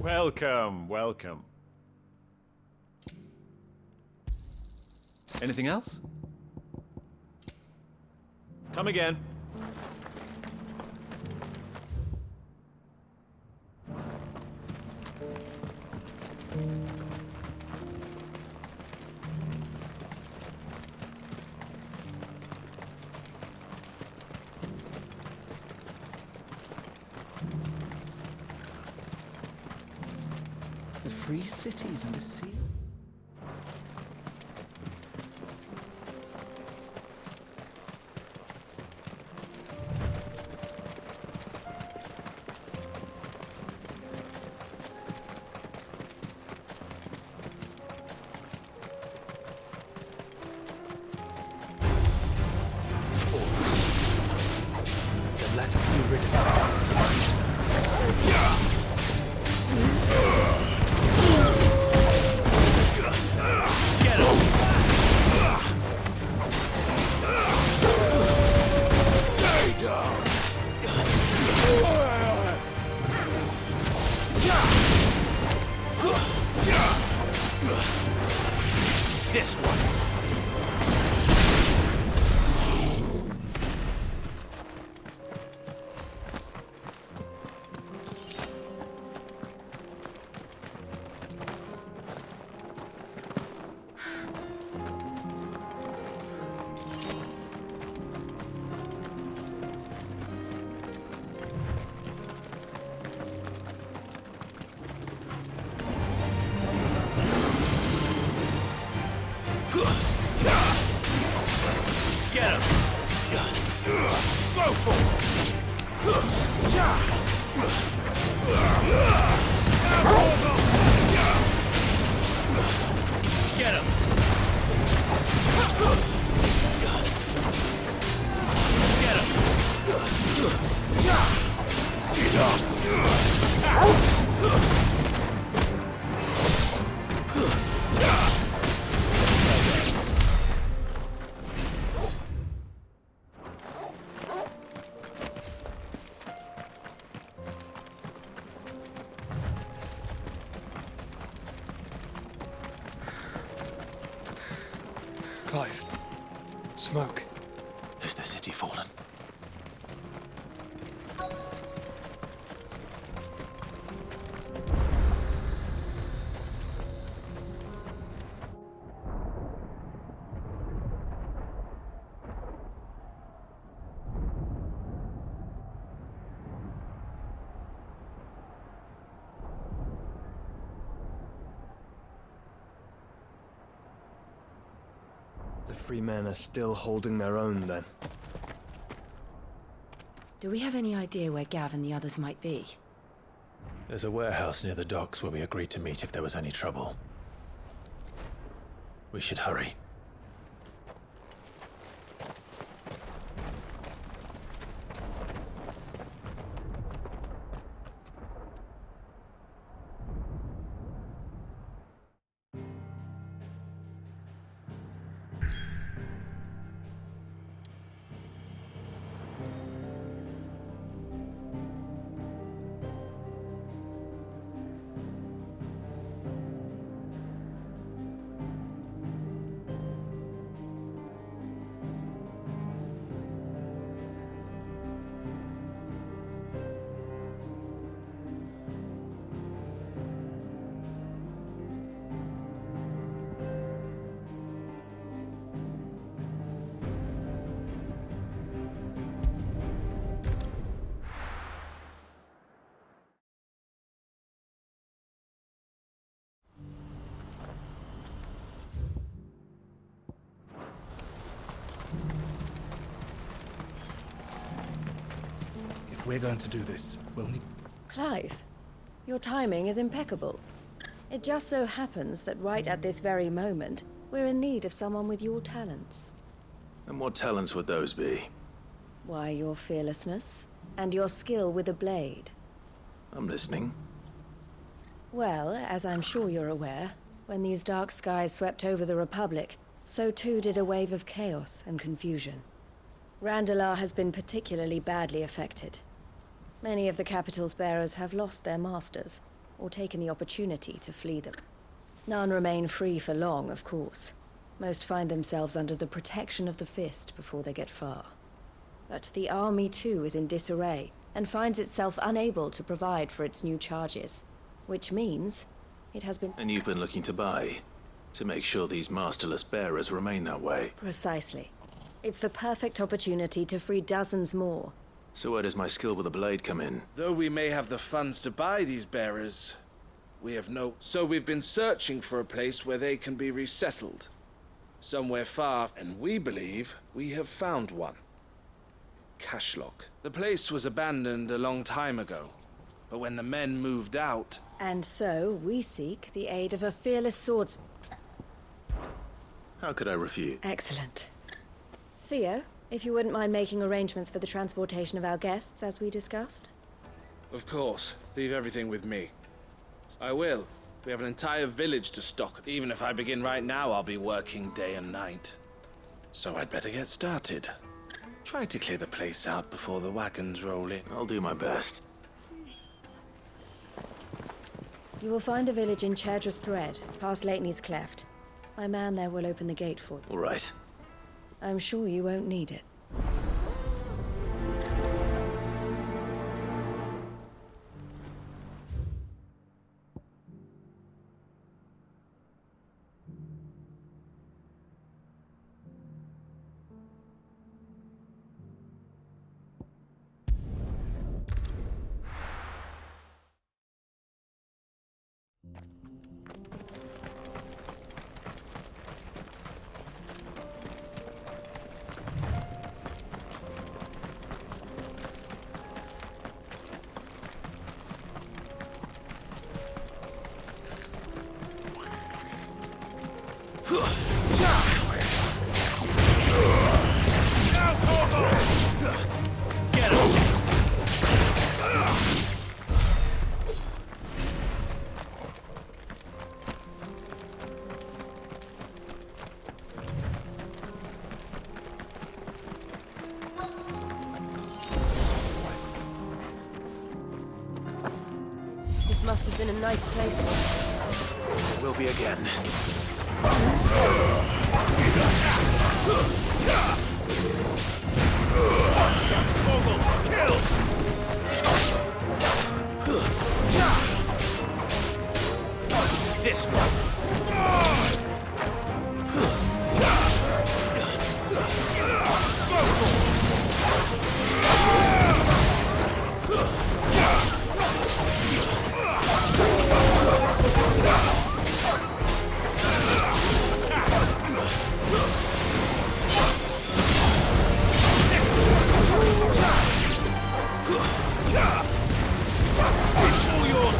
Welcome, welcome. Anything else? Come again. The free cities under sea. Then let us be rid of them. This one. Get him! Go for it! Get him! Clive. Smoke. Has the city fallen? The free men are still holding their own, then. Do we have any idea where Gav and the others might be? There's a warehouse near the docks where we agreed to meet if there was any trouble. We should hurry. If we're going to do this, we'll need... Clive, your timing is impeccable. It just so happens that right at this very moment, we're in need of someone with your talents. And what talents would those be? Why, your fearlessness, and your skill with a blade. I'm listening. Well, as I'm sure you're aware, when these dark skies swept over the Republic, so too did a wave of chaos and confusion. Randalar has been particularly badly affected. Many of the capital's bearers have lost their masters, or taken the opportunity to flee them. None remain free for long, of course. Most find themselves under the protection of the Fist before they get far. But the army too is in disarray, and finds itself unable to provide for its new charges. Which means it has been... And you've been looking to buy, to make sure these masterless bearers remain that way. Precisely. It's the perfect opportunity to free dozens more. So where does my skill with a blade come in? Though we may have the funds to buy these bearers, So we've been searching for a place where they can be resettled. Somewhere far, and we believe we have found one. Cashlock. The place was abandoned a long time ago, but when the men moved out... And so, we seek the aid of a fearless swordsman. How could I refuse? Excellent. Theo, if you wouldn't mind making arrangements for the transportation of our guests, as we discussed? Of course. Leave everything with me. I will. We have an entire village to stock. Even if I begin right now, I'll be working day and night. So I'd better get started. Try to clear the place out before the wagons roll in. I'll do my best. You will find a village in Chadra's Thread, past Lateney's Cleft. My man there will open the gate for you. All right. I'm sure you won't need it. This must have been a nice place once. Will be again. This one. It's all yours,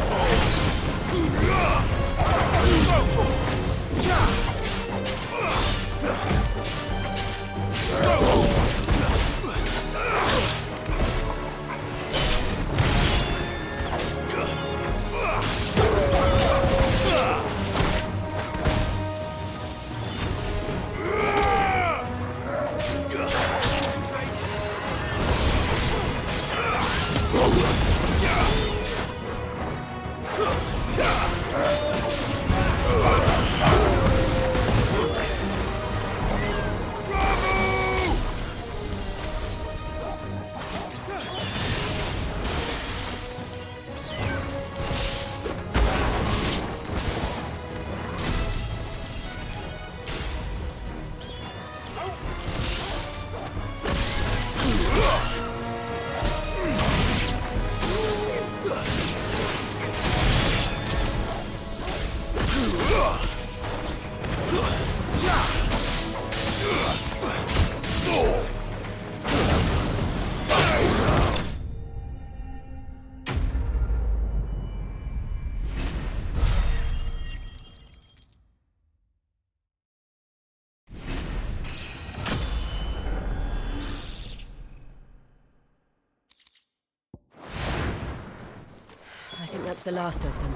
I think that's the last of them.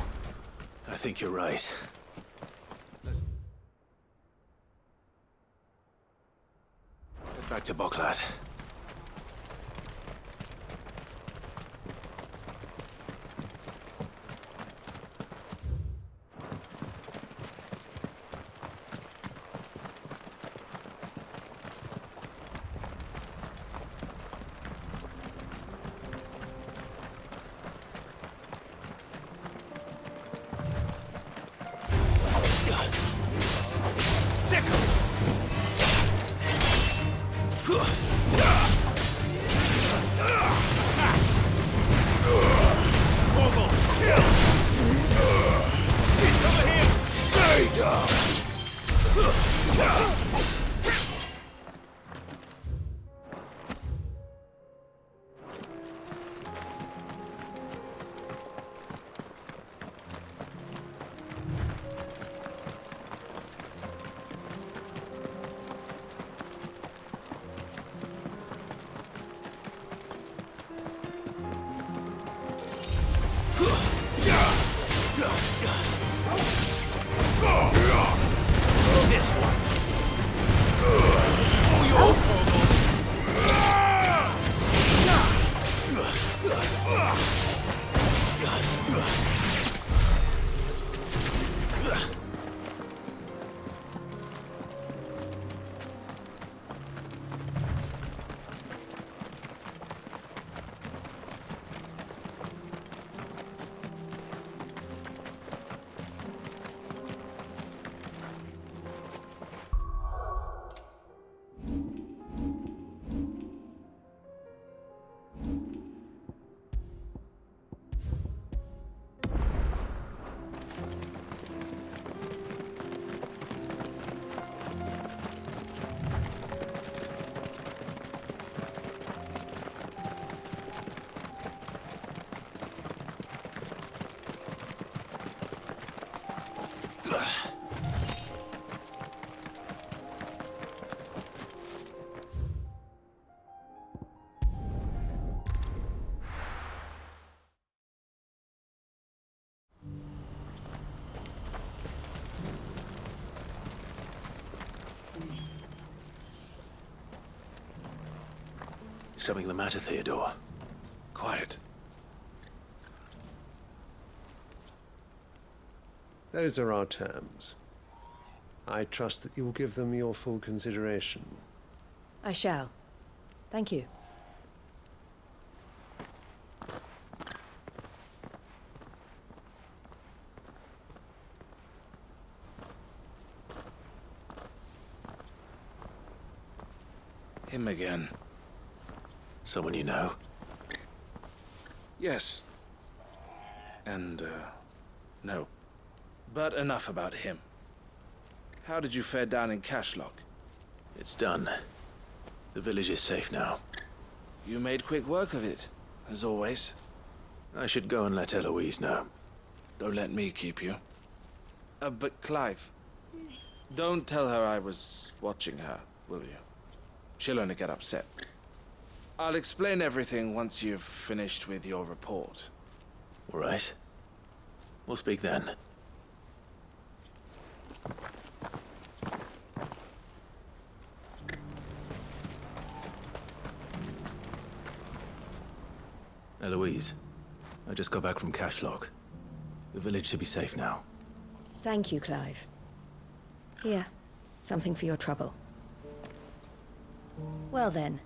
I think you're right. Get back to Boklad. Something the matter, Theodore? Quiet. Those are our terms. I trust that you will give them your full consideration. I shall. Thank you. Him again. Someone you know? Yes. And, no. But enough about him. How did you fare down in Cashlock? It's done. The village is safe now. You made quick work of it, as always. I should go and let Eloise know. Don't let me keep you. But Clive, don't tell her I was watching her, will you? She'll only get upset. I'll explain everything once you've finished with your report. All right. We'll speak then. Eloise, I just got back from Cashlock. The village should be safe now. Thank you, Clive. Here, something for your trouble. Well then,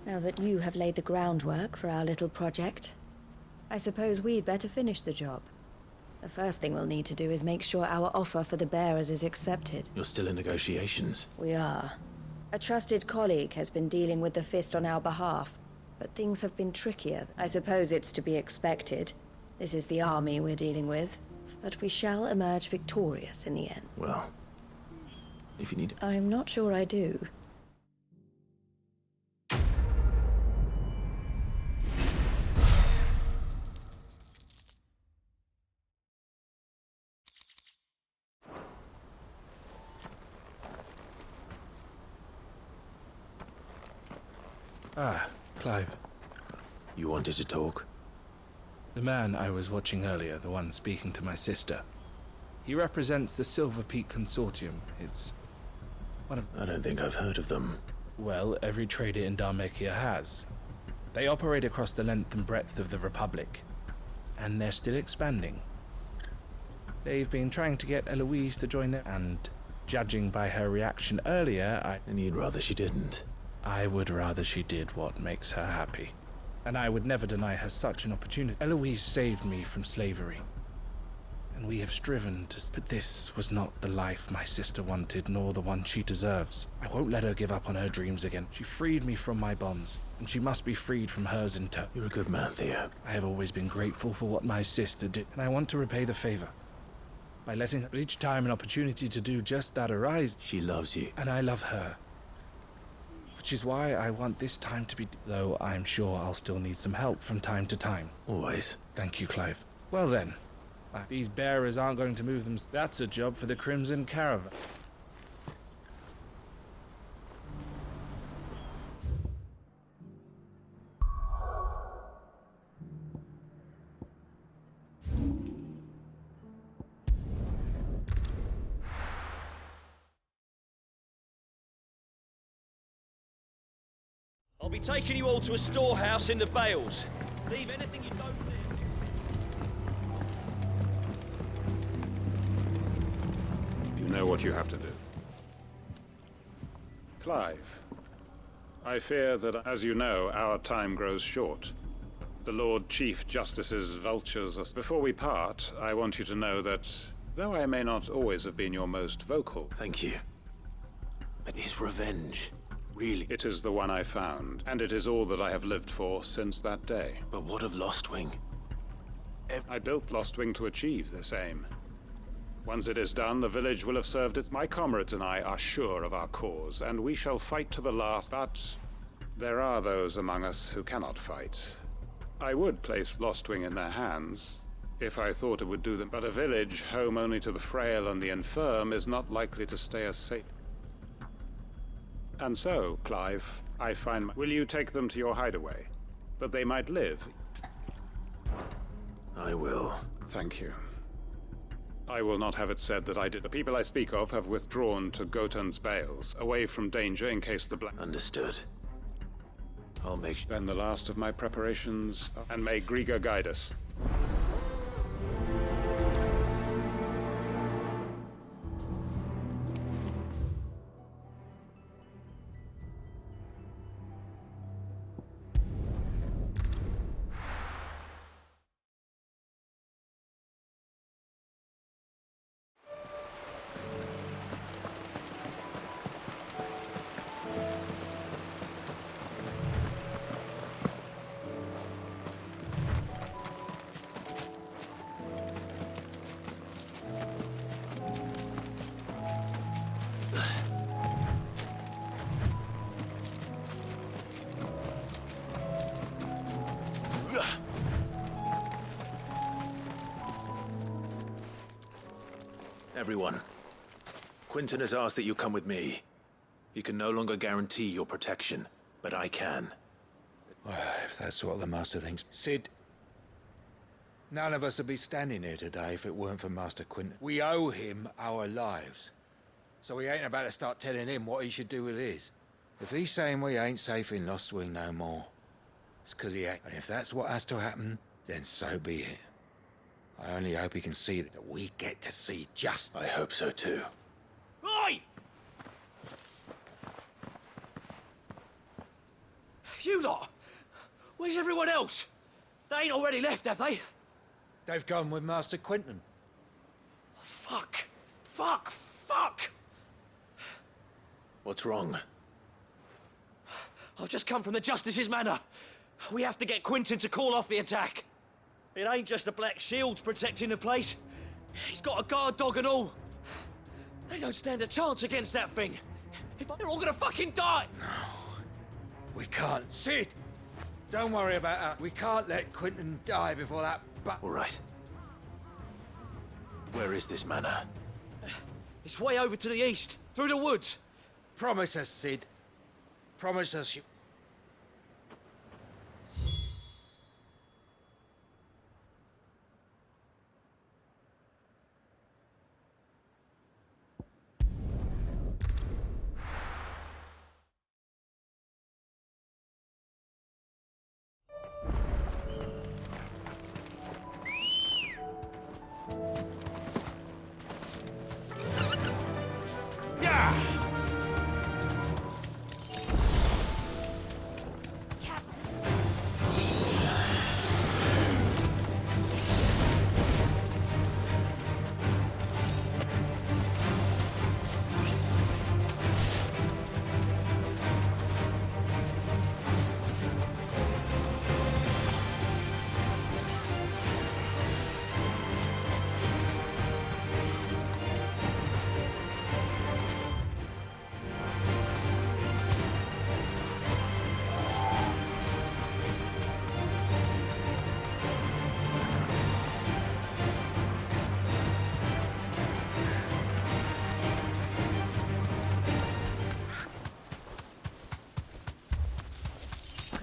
now that you have laid the groundwork for our little project, I suppose we'd better finish the job. The first thing we'll need to do is make sure our offer for the bearers is accepted. You're still in negotiations? We are. A trusted colleague has been dealing with the Fist on our behalf, but things have been trickier. I suppose it's to be expected. This is the army we're dealing with, but we shall emerge victorious in the end. Well, if you need... I'm not sure I do. Ah, Clive. You wanted to talk? The man I was watching earlier, the one speaking to my sister. He represents the Silver Peak Consortium. It's one of... I don't think I've heard of them. Well, every trader in Dhalmekia has. They operate across the length and breadth of the Republic. And they're still expanding. They've been trying to get Eloise to join them, and judging by her reaction earlier, And you'd rather she didn't? I would rather she did what makes her happy. And I would never deny her such an opportunity. Eloise saved me from slavery. And we have striven to... But this was not the life my sister wanted, nor the one she deserves. I won't let her give up on her dreams again. She freed me from my bonds, and she must be freed from hers in turn. You're a good man, Theo. I have always been grateful for what my sister did, and I want to repay the favor. By letting her... But each time an opportunity to do just that arises... She loves you. And I love her. Which is why I want this time to be... Though I'm sure I'll still need some help from time to time. Always. Thank you, Clive. Well then, these bearers aren't going to move them. That's a job for the Crimson Caravan. I'll be taking you all to a storehouse in the Bales. Leave anything you don't need. You know what you have to do. Clive, I fear that, as you know, our time grows short. The Lord Chief Justice's vultures us. Before we part, I want you to know that, though I may not always have been your most vocal... Thank you. But his revenge... Really? It is the one I found, and it is all that I have lived for since that day. But what of Lostwing? I built Lostwing to achieve this aim. Once it is done, the village will have served it. My comrades and I are sure of our cause, and we shall fight to the last. But there are those among us who cannot fight. I would place Lostwing in their hands, if I thought it would do them. But a village, home only to the frail and the infirm, is not likely to stay as safe. And so, Clive, I find... Will you take them to your hideaway, that they might live? I will. Thank you. I will not have it said that I did. The people I speak of have withdrawn to Gotan's Bales, away from danger in case the Black... Understood. I'll make sure. Then the last of my preparations, and may Griga guide us. Everyone, Quinton has asked that you come with me. He can no longer guarantee your protection, but I can. Well, if that's what the Master thinks. Sid, none of us would be standing here today if it weren't for Master Quinton. We owe him our lives. So we ain't about to start telling him what he should do with his. If he's saying we ain't safe in Lost Wing no more, it's 'cause he ain't. And if that's what has to happen, then so be it. I only hope he can see that we get to see just... I hope so too. Oi! You lot! Where's everyone else? They ain't already left, have they? They've gone with Master Quinton. Fuck! Fuck! Fuck! What's wrong? I've just come from the Justice's manor. We have to get Quinton to call off the attack. It ain't just the Black Shields protecting the place. He's got a guard dog and all. They don't stand a chance against that thing. They're all gonna fucking die! We can't. Sid! Don't worry about her. We can't let Quinton die before that All right. Where is this manor? It's way over to the east, through the woods. Promise us, Sid. Promise us you...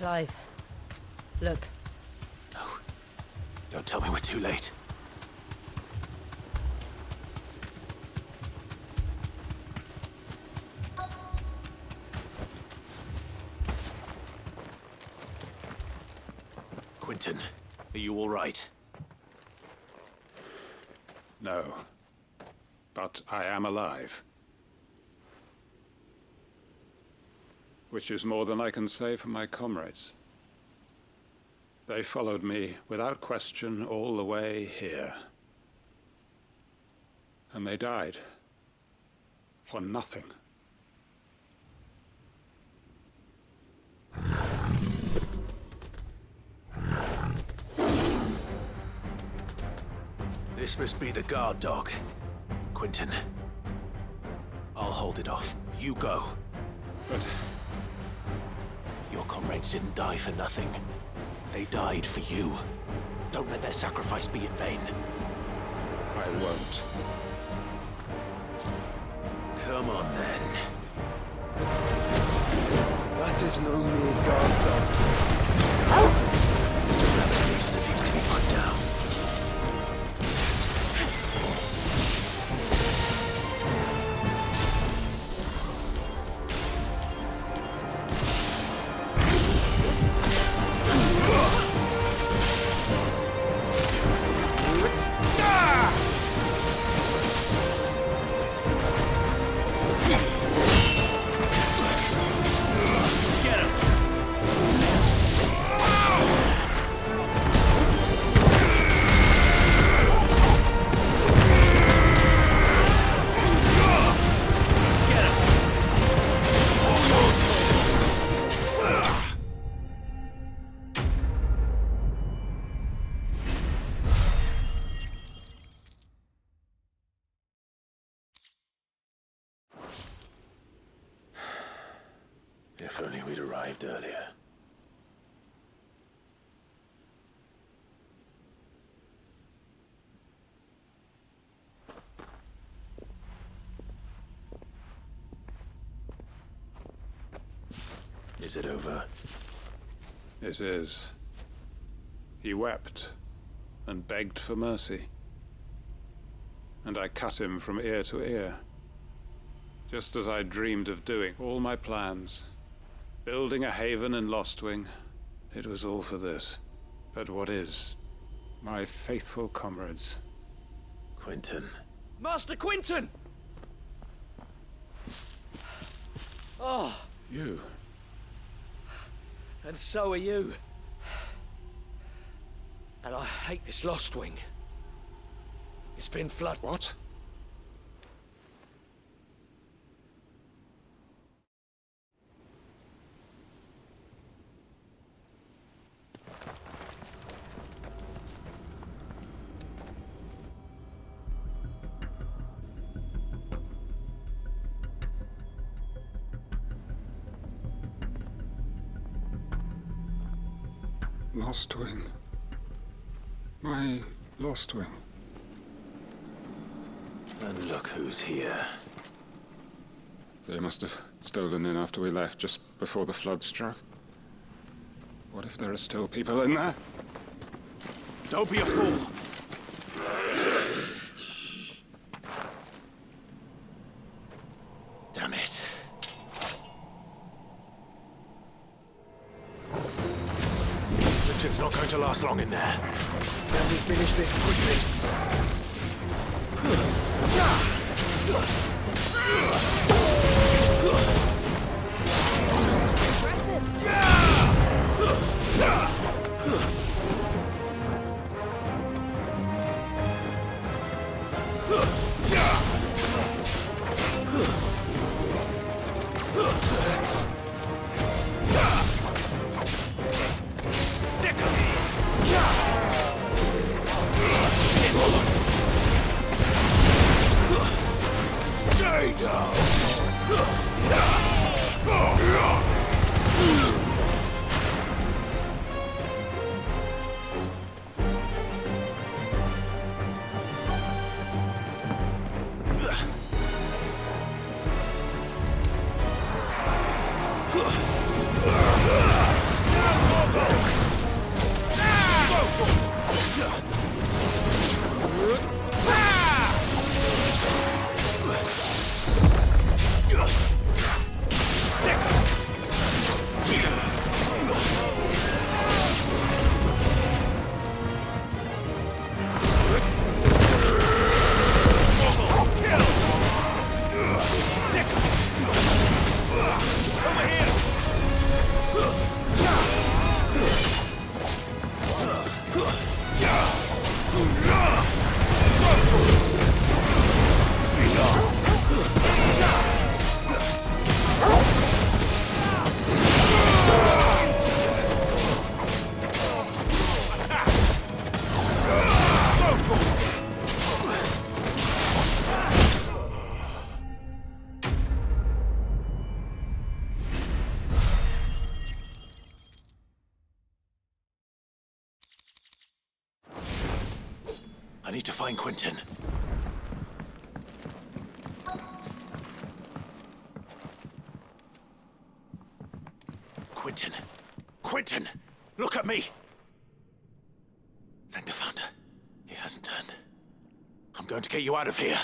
Clive, look. No. Don't tell me we're too late. Quinton, are you all right? No. But I am alive. Which is more than I can say for my comrades. They followed me without question all the way here. And they died. For nothing. This must be the guard dog. Quinton. I'll hold it off. You go. But your comrades didn't die for nothing. They died for you. Don't let their sacrifice be in vain. I won't. Come on, then. That is no mere guard dog. It's another beast that needs to be put down. If only we'd arrived earlier. Is it over? It is. He wept and begged for mercy. And I cut him from ear to ear. Just as I dreamed of doing. All my plans. Building a haven in Lostwing. It was all for this. But what is? My faithful comrades. Quentin. Master Quentin! Oh, You. and so are you. And I hate this Lostwing. It's been flooded. What? Lostwing. My Lostwing. And look who's here. They must have stolen in after we left, just before the flood struck. What if there are still people in there? Don't be a fool! Damn it. It's not going to last long in there. Can we finish this quickly? Stay down! I need to find Quentin. Quentin! Quentin! Look at me! Thank the Founder. He hasn't turned. I'm going to get you out of here.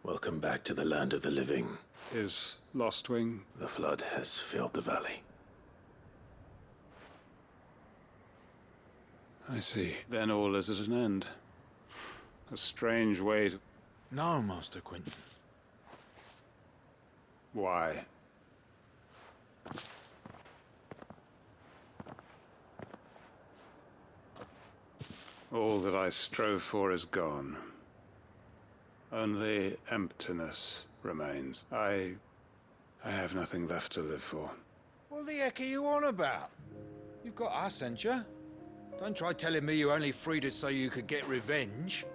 Welcome back to the land of the living. Is Lostwing? The flood has filled the valley. I see. Then all is at an end. A strange way to... No, Master Quentin. Why? All that I strove for is gone. Only emptiness remains. I have nothing left to live for. What the heck are you on about? You've got us, ain't you? Don't try telling me you only freed us so you could get revenge.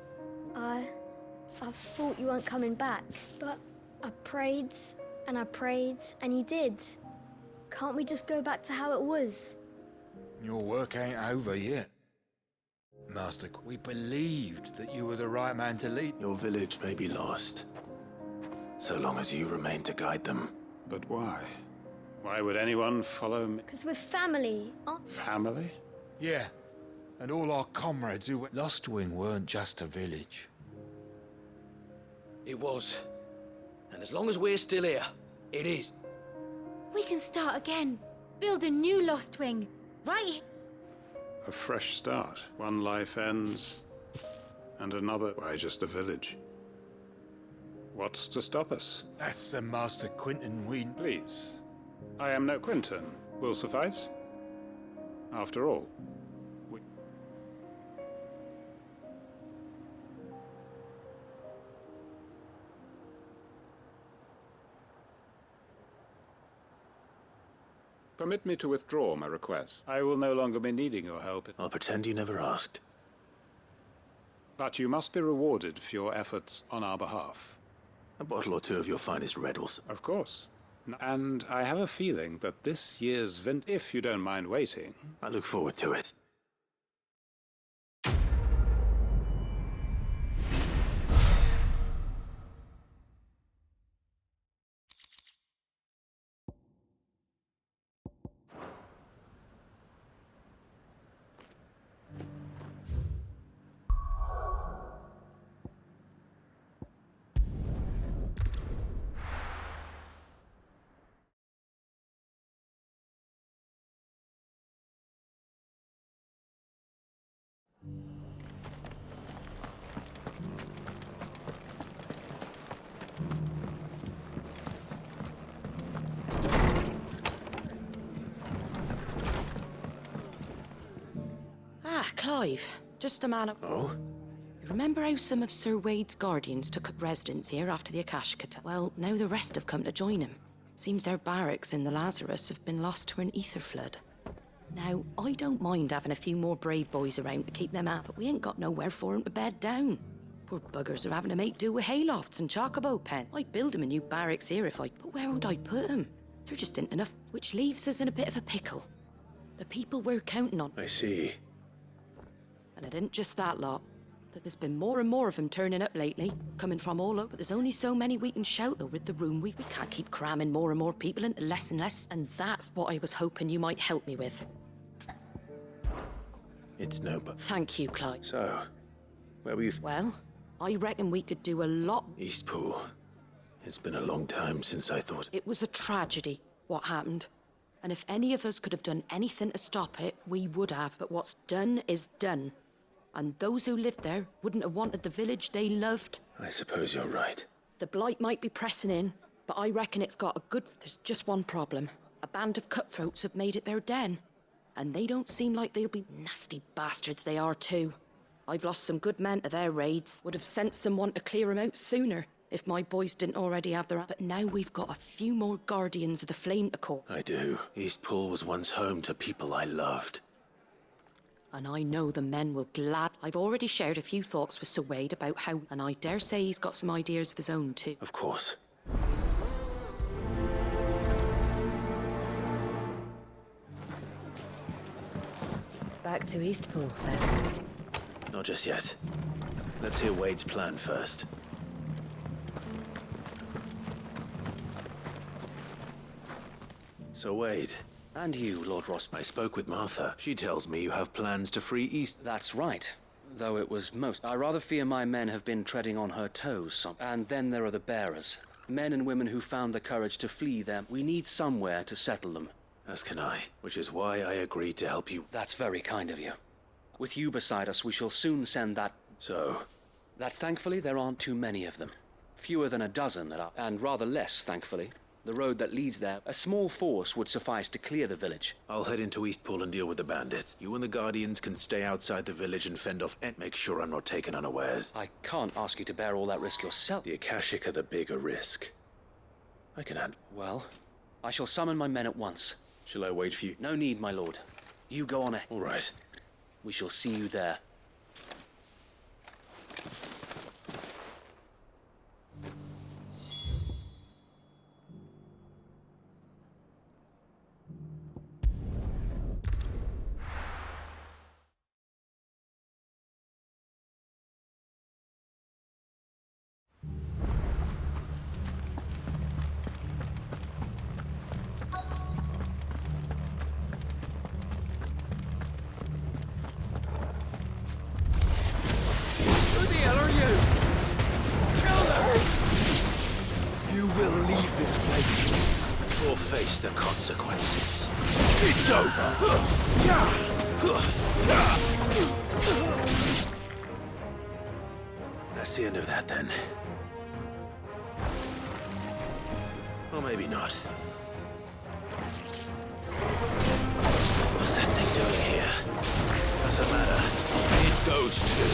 I thought you weren't coming back, but I prayed, and you did. Can't we just go back to how it was? Your work ain't over yet. Master, we believed that you were the right man to lead. Your village may be lost, so long as you remain to guide them. But why? Why would anyone follow me? Because we're family, aren't Family? Yeah, and all our comrades who were... Lostwing weren't just a village. It was. And as long as we're still here, it is. We can start again. Build a new Lost Wing. Right? A fresh start. One life ends, and another... Why, just a village. What's to stop us? That's the Master Quentin we... Please. I am no Quentin. Will suffice. After all, we... Permit me to withdraw my request. I will no longer be needing your help. I'll pretend you never asked. But you must be rewarded for your efforts on our behalf. A bottle or two of your finest Reddles. Of course. And I have a feeling that this year's if you don't mind waiting... I look forward to it. Clive, just a man of... Oh? You remember how some of Sir Wade's guardians took up residence here after the Akashic attack? Well, now the rest have come to join him. Seems their barracks in the Lazarus have been lost to an ether flood. Now, I don't mind having a few more brave boys around to keep them out, but we ain't got nowhere for them to bed down. Poor buggers are having to make do with haylofts and chocobo pen. I'd build them a new barracks here if I... But where would I put them? There just ain't enough, which leaves us in a bit of a pickle. The people we're counting on... I see. And it ain't just that lot. There's been more and more of them turning up lately, coming from all over. But there's only so many we can shelter with the room we can't keep cramming more and more people into less and less, and that's what I was hoping you might help me with. It's no but... Thank you, Clive. So, where were you... Well, I reckon we could do a lot... Eastpool. It's been a long time since I thought... It was a tragedy, what happened. And if any of us could have done anything to stop it, we would have. But what's done is done. And those who lived there wouldn't have wanted the village they loved. I suppose you're right. The blight might be pressing in, but I reckon it's got a good... There's just one problem. A band of cutthroats have made it their den. And they don't seem like they'll be... Nasty bastards they are too. I've lost some good men to their raids. Would have sent someone to clear them out sooner, if my boys didn't already have their... But now we've got a few more guardians of the flame to call. I do. Eastpool was once home to people I loved. And I know the men will glad... I've already shared a few thoughts with Sir Wade about how... And I dare say he's got some ideas of his own, too. Of course. Back to Eastpool, then. Not just yet. Let's hear Wade's plan first. So, Wade... And you, Lord Ross. I spoke with Martha. She tells me you have plans to free East... That's right. Though it was most... I rather fear my men have been treading on her toes some. And then there are the bearers. Men and women who found the courage to flee them. We need somewhere to settle them. As can I, which is why I agreed to help you. That's very kind of you. With you beside us, we shall soon send that... So? That thankfully there aren't too many of them. Fewer than a dozen, and rather less, thankfully. the road that leads there, a small force would suffice to clear the village. I'll head into Eastpool and deal with the bandits. You and the Guardians can stay outside the village and fend off and make sure I'm not taken unawares. I can't ask you to bear all that risk yourself. The Akashic are the bigger risk. I can handle. Well, I shall summon my men at once. Shall I wait for you? No need, my lord. You go on ahead. All right. We shall see you there. Or face the consequences. It's over! That's the end of that, then. Or maybe not. What's that thing doing here? Doesn't matter. It goes too.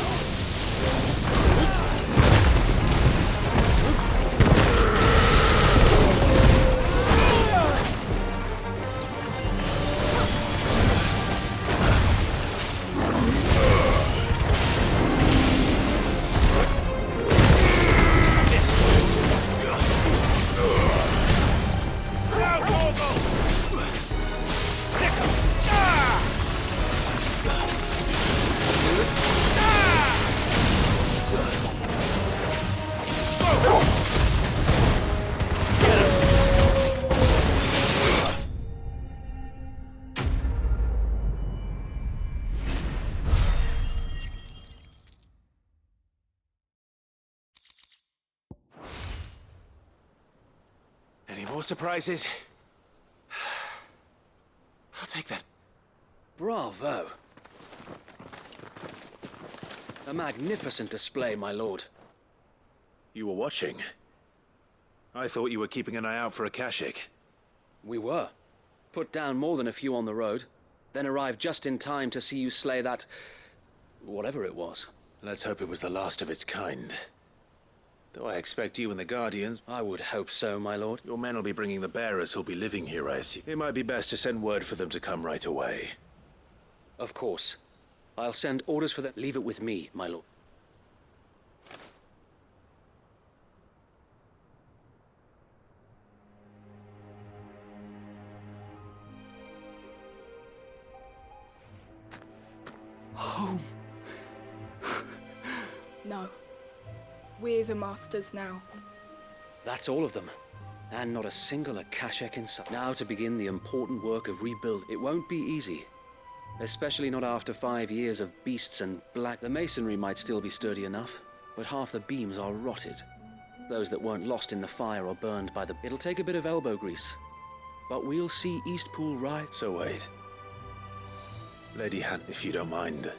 Any more surprises? I'll take that. Bravo. A magnificent display, my lord. You were watching. I thought you were keeping an eye out for Akashic. We were. Put down more than a few on the road, then arrived just in time to see you slay that... whatever it was. Let's hope it was the last of its kind. Though I expect you and the Guardians... I would hope so, my lord. Your men will be bringing the bearers who'll be living here, I assume. It might be best to send word for them to come right away. Of course. I'll send orders for them. Leave it with me, my lord. Home. No. We're the masters now. That's all of them. And not a single Akashic in sight. Now to begin the important work of rebuild. It won't be easy. Especially not after 5 years of beasts and black. The masonry might still be sturdy enough, but half the beams are rotted. Those that weren't lost in the fire or burned by the... It'll take a bit of elbow grease. But we'll see Eastpool rise. So wait. Lady Han, if you don't mind,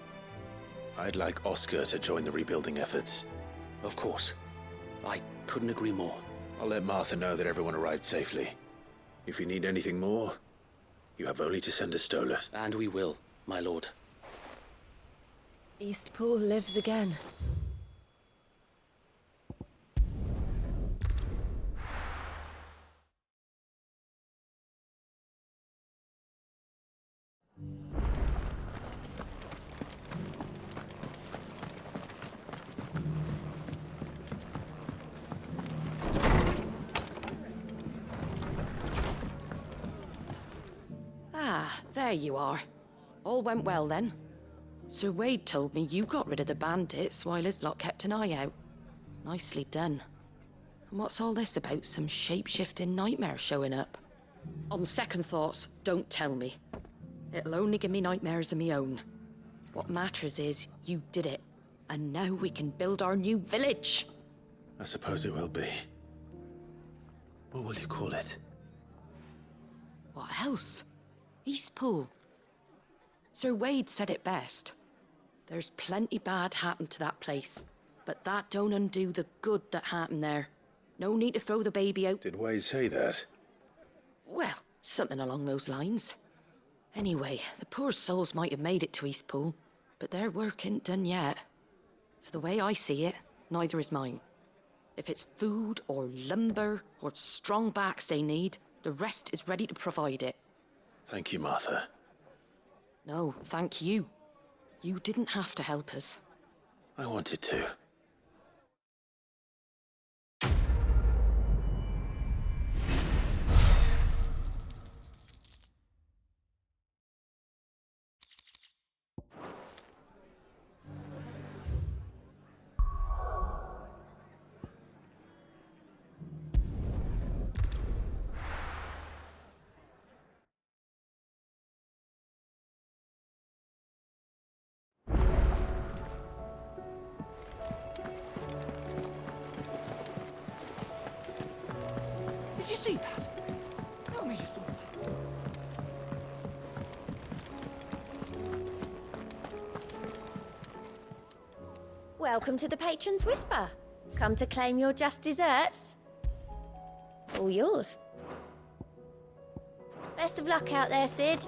I'd like Oscar to join the rebuilding efforts. Of course. I couldn't agree more. I'll let Martha know that everyone arrived safely. If you need anything more, you have only to send a Stola. And we will, my lord. Eastpool lives again. Ah, there you are. All went well then. Sir Wade told me you got rid of the bandits while his lot kept an eye out. Nicely done. And what's all this about some shape-shifting nightmare showing up? On second thoughts, don't tell me. It'll only give me nightmares of me own. What matters is you did it. And now we can build our new village. I suppose it will be. What will you call it? What else? Eastpool. Sir Wade said it best. There's plenty bad happened to that place, but that don't undo the good that happened there. No need to throw the baby out. Did Wade say that? Well, something along those lines. Anyway, the poor souls might have made it to Eastpool, but their work ain't done yet. So the way I see it, neither is mine. If it's food or lumber or strong backs they need, the rest is ready to provide it. Thank you, Martha. No, thank you. You didn't have to help us. I wanted to. Did you see that? Tell me you saw that. Welcome to the Patron's Whisper. Come to claim your just desserts? All yours. Best of luck out there, Sid.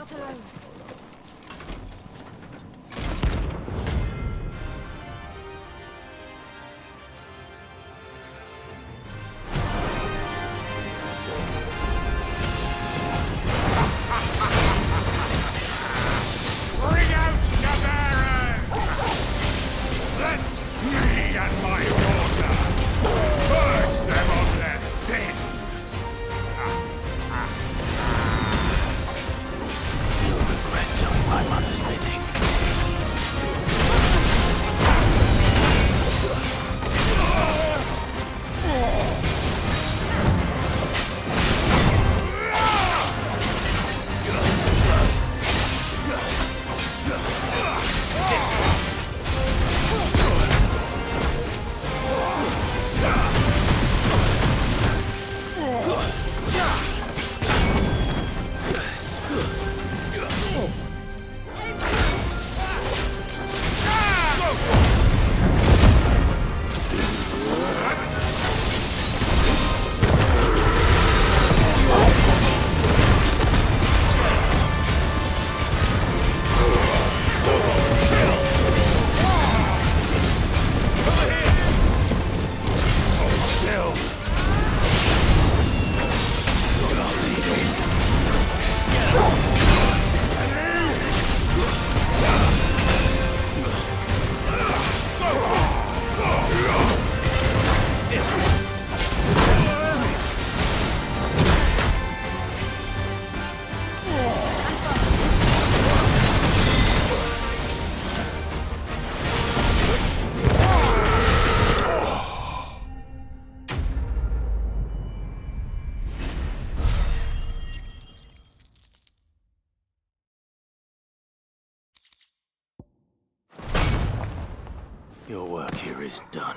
not alone. Bring out the bearers! Let me and my daughter purge them of their sin! You'll regret doing my mother's bidding. Your work here is done.